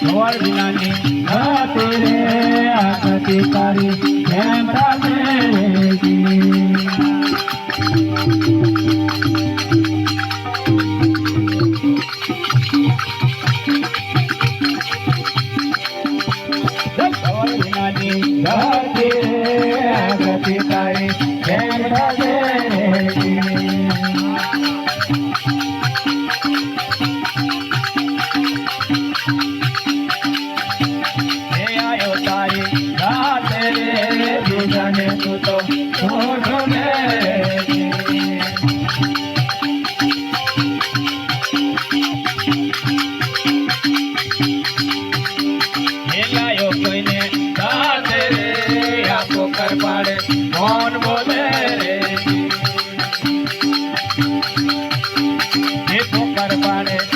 ગોળ વિનાની રાતે રે આકતી તારી એમ રાતે ગોળ વિનાની રાતે રે આકતી તારી એમ રાતે તું તો છોડો ને લાયો કોઈને સાથે રે આપો કર પાડે કોણ બોલે રે એ પોકર પાડે